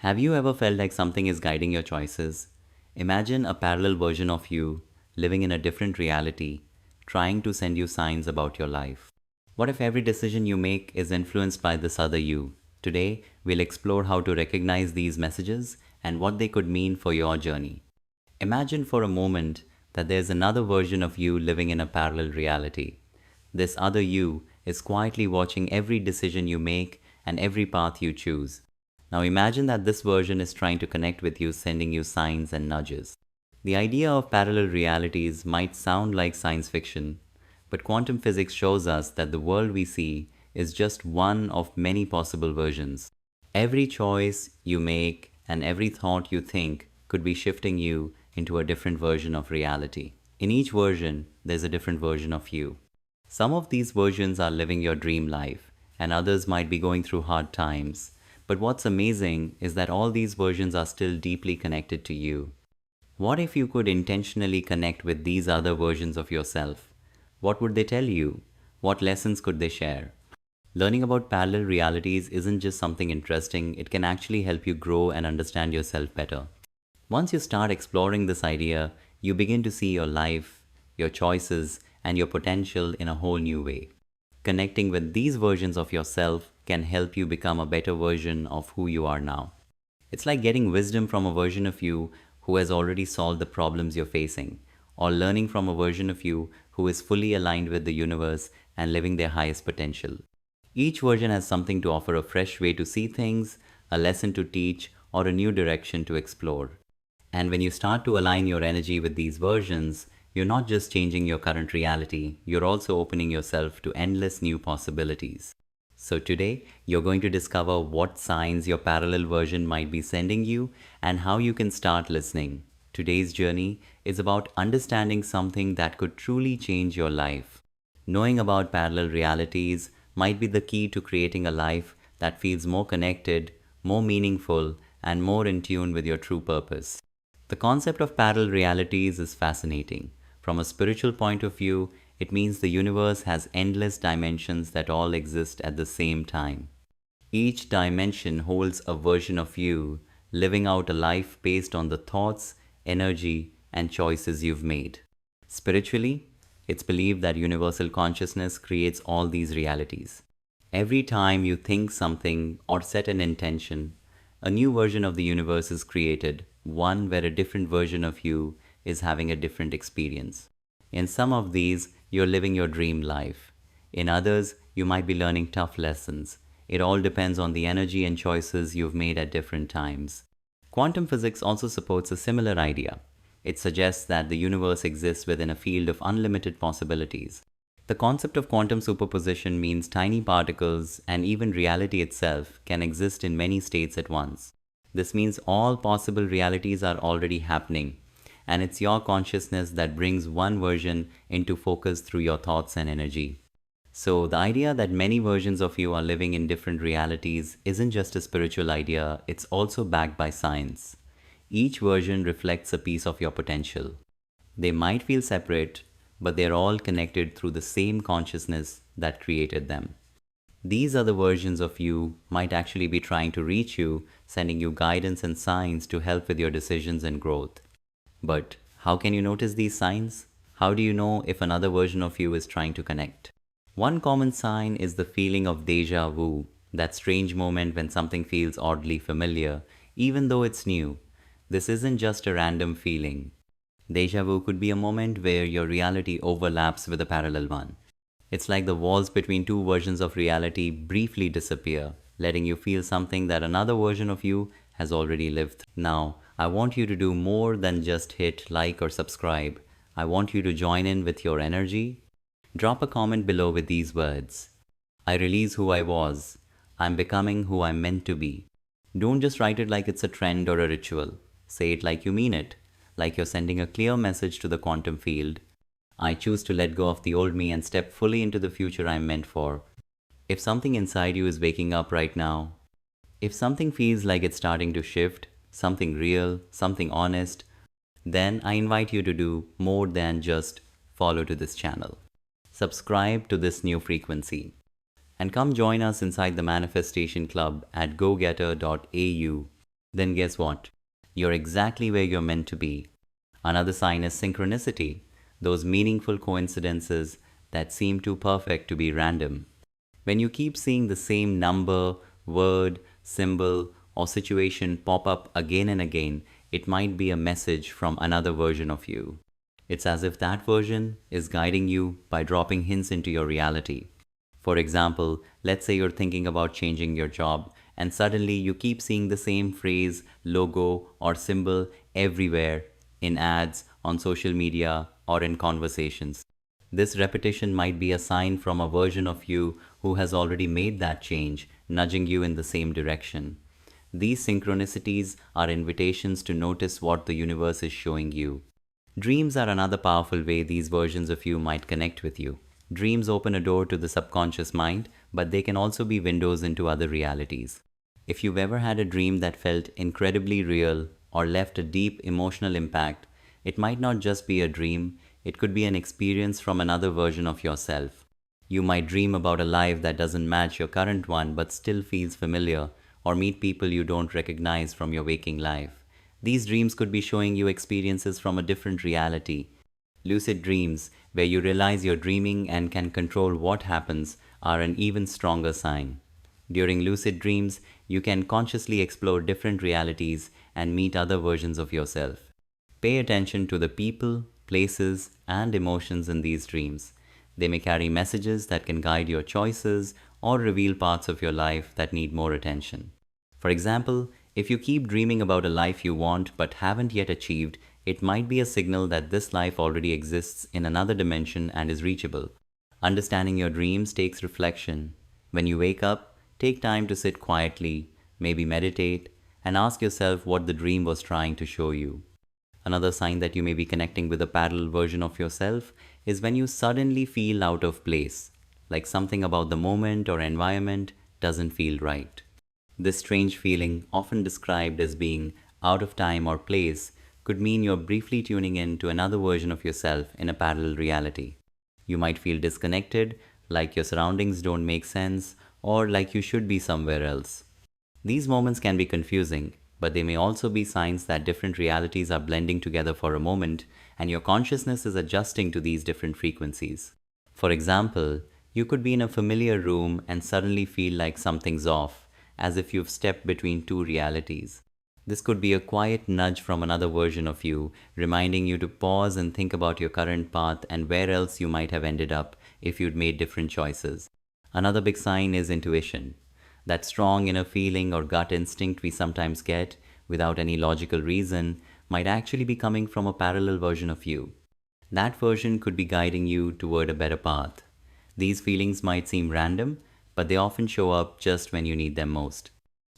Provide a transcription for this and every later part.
Have you ever felt like something is guiding your choices? Imagine a parallel version of you living in a different reality, trying to send you signs about your life. What if every decision you make is influenced by this other you? Today, we'll explore how to recognize these messages and what they could mean for your journey. Imagine for a moment that there's another version of you living in a parallel reality. This other you is quietly watching every decision you make and every path you choose. Now imagine that this version is trying to connect with you, sending you signs and nudges. The idea of parallel realities might sound like science fiction, but quantum physics shows us that the world we see is just one of many possible versions. Every choice you make and every thought you think could be shifting you into a different version of reality. In each version, there's a different version of you. Some of these versions are living your dream life, and others might be going through hard times. But what's amazing is that all these versions are still deeply connected to you. What if you could intentionally connect with these other versions of yourself? What would they tell you? What lessons could they share? Learning about parallel realities isn't just something interesting, it can actually help you grow and understand yourself better. Once you start exploring this idea, you begin to see your life, your choices, and your potential in a whole new way. Connecting with these versions of yourself can help you become a better version of who you are now. It's like getting wisdom from a version of you who has already solved the problems you're facing, or learning from a version of you who is fully aligned with the universe and living their highest potential. Each version has something to offer: a fresh way to see things, a lesson to teach, or a new direction to explore. And when you start to align your energy with these versions, you're not just changing your current reality, you're also opening yourself to endless new possibilities. So today, you're going to discover what signs your parallel version might be sending you and how you can start listening. Today's journey is about understanding something that could truly change your life. Knowing about parallel realities might be the key to creating a life that feels more connected, more meaningful, and more in tune with your true purpose. The concept of parallel realities is fascinating. From a spiritual point of view, it means the universe has endless dimensions that all exist at the same time. Each dimension holds a version of you living out a life based on the thoughts, energy, and choices you've made. Spiritually, it's believed that universal consciousness creates all these realities. Every time you think something or set an intention, a new version of the universe is created, one where a different version of you is having a different experience. In some of these, you're living your dream life. In others, you might be learning tough lessons. It all depends on the energy and choices you've made at different times. Quantum physics also supports a similar idea. It suggests that the universe exists within a field of unlimited possibilities. The concept of quantum superposition means tiny particles and even reality itself can exist in many states at once. This means all possible realities are already happening, and it's your consciousness that brings one version into focus through your thoughts and energy. So, the idea that many versions of you are living in different realities isn't just a spiritual idea, it's also backed by science. Each version reflects a piece of your potential. They might feel separate, but they're all connected through the same consciousness that created them. These other versions of you might actually be trying to reach you, sending you guidance and signs to help with your decisions and growth. But how can you notice these signs? How do you know if another version of you is trying to connect? One common sign is the feeling of deja vu, that strange moment when something feels oddly familiar, even though it's new. This isn't just a random feeling. Deja vu could be a moment where your reality overlaps with a parallel one. It's like the walls between two versions of reality briefly disappear, letting you feel something that another version of you has already lived through. Now, I want you to do more than just hit like or subscribe. I want you to join in with your energy. Drop a comment below with these words: I release who I was. I'm becoming who I'm meant to be. Don't just write it like it's a trend or a ritual. Say it like you mean it, like you're sending a clear message to the quantum field. I choose to let go of the old me and step fully into the future I'm meant for. If something inside you is waking up right now, if something feels like it's starting to shift, something real, something honest, then I invite you to do more than just follow to this channel. Subscribe to this new frequency. And come join us inside the Manifestation Club at gogetter.au. then guess what? You're exactly where you're meant to be. Another sign is synchronicity, those meaningful coincidences that seem too perfect to be random. When you keep seeing the same number, word, symbol, or situation pop up again and again, it might be a message from another version of you. It's as if that version is guiding you by dropping hints into your reality. For example, let's say you're thinking about changing your job and suddenly you keep seeing the same phrase, logo, or symbol everywhere in ads, on social media, or in conversations. This repetition might be a sign from a version of you who has already made that change, nudging you in the same direction. These synchronicities are invitations to notice what the universe is showing you. Dreams are another powerful way these versions of you might connect with you. Dreams open a door to the subconscious mind, but they can also be windows into other realities. If you've ever had a dream that felt incredibly real or left a deep emotional impact, it might not just be a dream, it could be an experience from another version of yourself. You might dream about a life that doesn't match your current one but still feels familiar, or meet people you don't recognize from your waking life. These dreams could be showing you experiences from a different reality. Lucid dreams, where you realize you're dreaming and can control what happens, are an even stronger sign. During lucid dreams, you can consciously explore different realities and meet other versions of yourself. Pay attention to the people, places, and emotions in these dreams. They may carry messages that can guide your choices or reveal parts of your life that need more attention. For example, if you keep dreaming about a life you want but haven't yet achieved, it might be a signal that this life already exists in another dimension and is reachable. Understanding your dreams takes reflection. When you wake up, take time to sit quietly, maybe meditate, and ask yourself what the dream was trying to show you. Another sign that you may be connecting with a parallel version of yourself is when you suddenly feel out of place, like something about the moment or environment doesn't feel right. This strange feeling, often described as being out of time or place, could mean you're briefly tuning in to another version of yourself in a parallel reality. You might feel disconnected, like your surroundings don't make sense, or like you should be somewhere else. These moments can be confusing, but they may also be signs that different realities are blending together for a moment, and your consciousness is adjusting to these different frequencies. For example, you could be in a familiar room and suddenly feel like something's off, as if you've stepped between two realities. This could be a quiet nudge from another version of you, reminding you to pause and think about your current path and where else you might have ended up if you'd made different choices. Another big sign is intuition. That strong inner feeling or gut instinct we sometimes get without any logical reason might actually be coming from a parallel version of you. That version could be guiding you toward a better path. These feelings might seem random, but they often show up just when you need them most.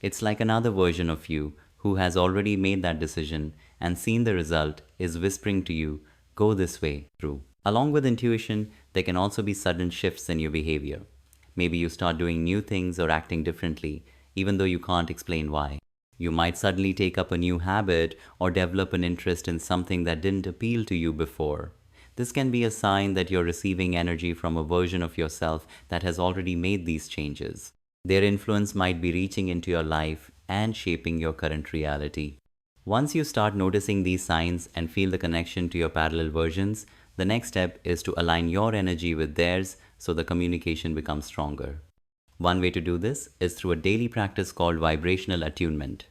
It's like another version of you who has already made that decision and seen the result is whispering to you, go this way, through. Along with intuition, there can also be sudden shifts in your behavior. Maybe you start doing new things or acting differently, even though you can't explain why. You might suddenly take up a new habit or develop an interest in something that didn't appeal to you before. This can be a sign that you're receiving energy from a version of yourself that has already made these changes. Their influence might be reaching into your life and shaping your current reality. Once you start noticing these signs and feel the connection to your parallel versions, the next step is to align your energy with theirs so the communication becomes stronger. One way to do this is through a daily practice called vibrational attunement.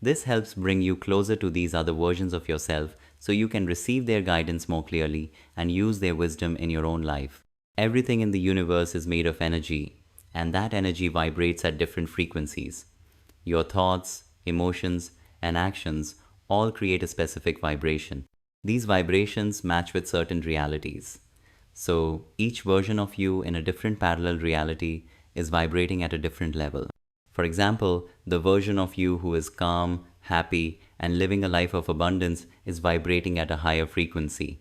This helps bring you closer to these other versions of yourself so you can receive their guidance more clearly and use their wisdom in your own life. Everything in the universe is made of energy, and that energy vibrates at different frequencies. Your thoughts, emotions, and actions all create a specific vibration. These vibrations match with certain realities. So each version of you in a different parallel reality is vibrating at a different level. For example, the version of you who is calm, happy, and living a life of abundance is vibrating at a higher frequency.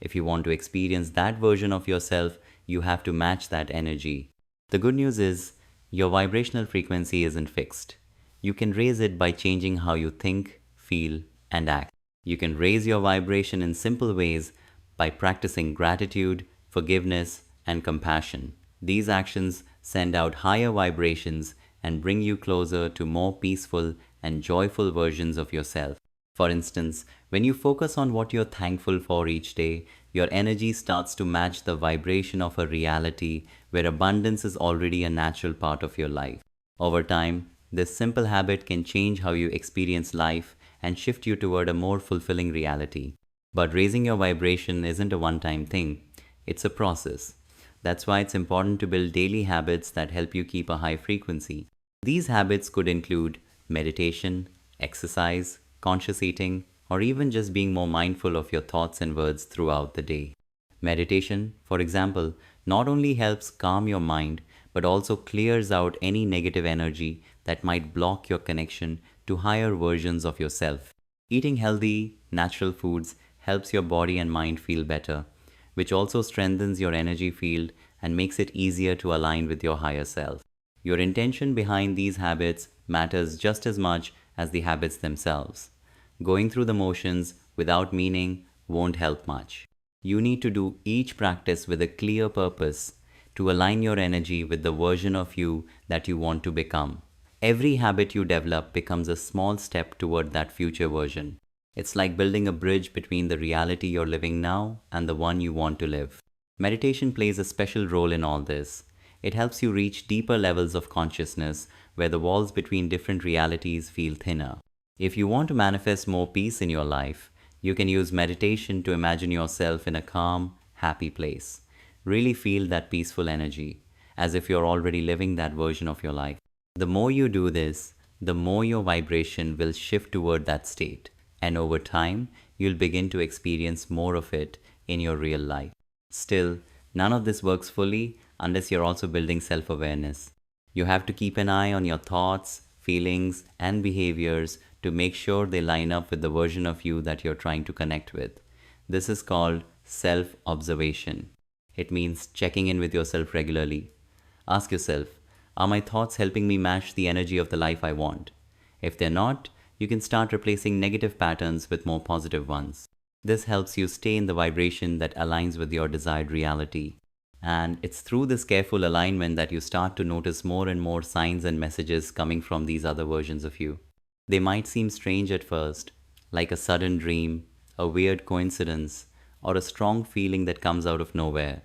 If you want to experience that version of yourself, you have to match that energy. The good news is, your vibrational frequency isn't fixed. You can raise it by changing how you think, feel, and act. You can raise your vibration in simple ways by practicing gratitude, forgiveness, and compassion. These actions send out higher vibrations and bring you closer to more peaceful and joyful versions of yourself. For instance, when you focus on what you're thankful for each day, your energy starts to match the vibration of a reality where abundance is already a natural part of your life. Over time, this simple habit can change how you experience life and shift you toward a more fulfilling reality. But raising your vibration isn't a one time thing, it's a process. That's why it's important to build daily habits that help you keep a high frequency. These habits could include meditation, exercise, conscious eating, or even just being more mindful of your thoughts and words throughout the day. Meditation, for example, not only helps calm your mind, but also clears out any negative energy that might block your connection to higher versions of yourself. Eating healthy, natural foods helps your body and mind feel better, which also strengthens your energy field and makes it easier to align with your higher self. Your intention behind these habits matters just as much as the habits themselves. Going through the motions without meaning won't help much. You need to do each practice with a clear purpose to align your energy with the version of you that you want to become. Every habit you develop becomes a small step toward that future version. It's like building a bridge between the reality you're living now and the one you want to live. Meditation plays a special role in all this. It helps you reach deeper levels of consciousness where the walls between different realities feel thinner. If you want to manifest more peace in your life, you can use meditation to imagine yourself in a calm, happy place. Really feel that peaceful energy, as if you're already living that version of your life. The more you do this, the more your vibration will shift toward that state, and over time, you'll begin to experience more of it in your real life. Still, none of this works fully unless you're also building self awareness. You have to keep an eye on your thoughts, feelings, and behaviors to make sure they line up with the version of you that you're trying to connect with. This is called self observation. It means checking in with yourself regularly. Ask yourself, are my thoughts helping me match the energy of the life I want? If they're not, you can start replacing negative patterns with more positive ones. This helps you stay in the vibration that aligns with your desired reality. And it's through this careful alignment that you start to notice more and more signs and messages coming from these other versions of you. They might seem strange at first, like a sudden dream, a weird coincidence, or a strong feeling that comes out of nowhere.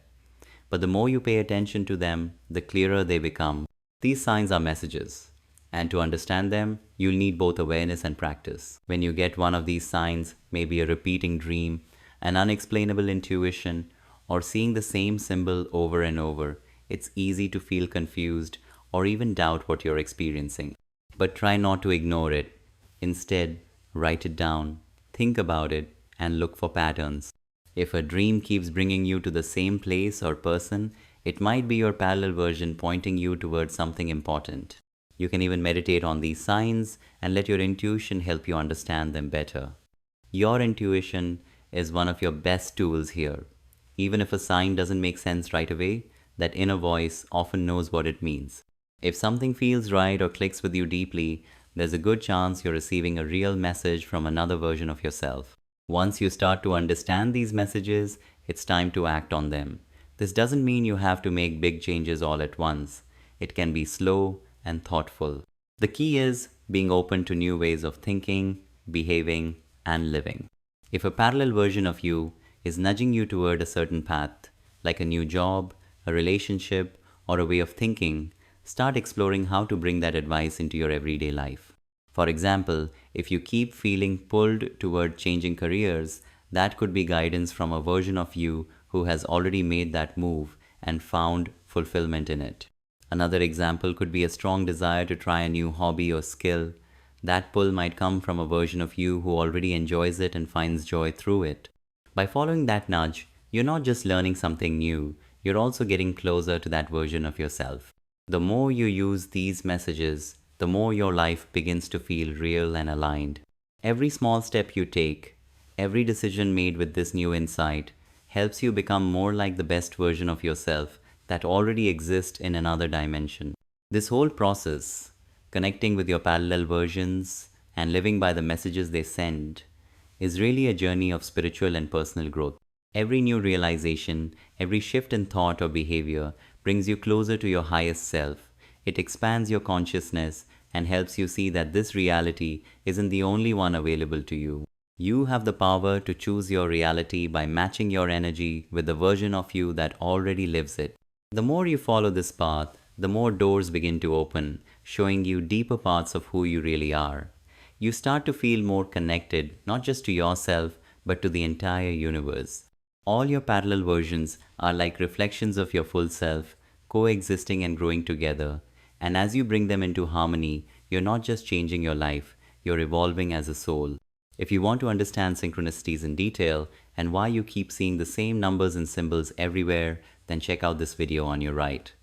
But the more you pay attention to them, the clearer they become. These signs are messages, and to understand them, you'll need both awareness and practice. When you get one of these signs, maybe a repeating dream, an unexplainable intuition, or seeing the same symbol over and over, it's easy to feel confused or even doubt what you're experiencing. But try not to ignore it. Instead, write it down, think about it, and look for patterns. If a dream keeps bringing you to the same place or person, it might be your parallel version pointing you towards something important. You can even meditate on these signs and let your intuition help you understand them better. Your intuition is one of your best tools here. Even if a sign doesn't make sense right away, that inner voice often knows what it means. If something feels right or clicks with you deeply, there's a good chance you're receiving a real message from another version of yourself. Once you start to understand these messages, it's time to act on them. This doesn't mean you have to make big changes all at once. It can be slow and thoughtful. The key is being open to new ways of thinking, behaving, and living. If a parallel version of you is nudging you toward a certain path, like a new job, a relationship, or a way of thinking, start exploring how to bring that advice into your everyday life. For example, if you keep feeling pulled toward changing careers, that could be guidance from a version of you who has already made that move and found fulfillment in it. Another example could be a strong desire to try a new hobby or skill. That pull might come from a version of you who already enjoys it and finds joy through it. By following that nudge, you're not just learning something new, you're also getting closer to that version of yourself. The more you use these messages, the more your life begins to feel real and aligned. Every small step you take, every decision made with this new insight, helps you become more like the best version of yourself that already exists in another dimension. This whole process, connecting with your parallel versions and living by the messages they send, is really a journey of spiritual and personal growth. Every new realization, every shift in thought or behavior brings you closer to your highest self. It expands your consciousness and helps you see that this reality isn't the only one available to you. You have the power to choose your reality by matching your energy with the version of you that already lives it. The more you follow this path, the more doors begin to open, showing you deeper parts of who you really are. You start to feel more connected, not just to yourself, but to the entire universe. All your parallel versions are like reflections of your full self, coexisting and growing together. And as you bring them into harmony, you're not just changing your life, you're evolving as a soul. If you want to understand synchronicities in detail and why you keep seeing the same numbers and symbols everywhere, then check out this video on your right.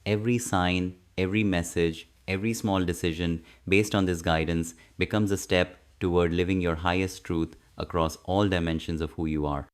Every sign, every message, every small decision based on this guidance becomes a step toward living your highest truth across all dimensions of who you are.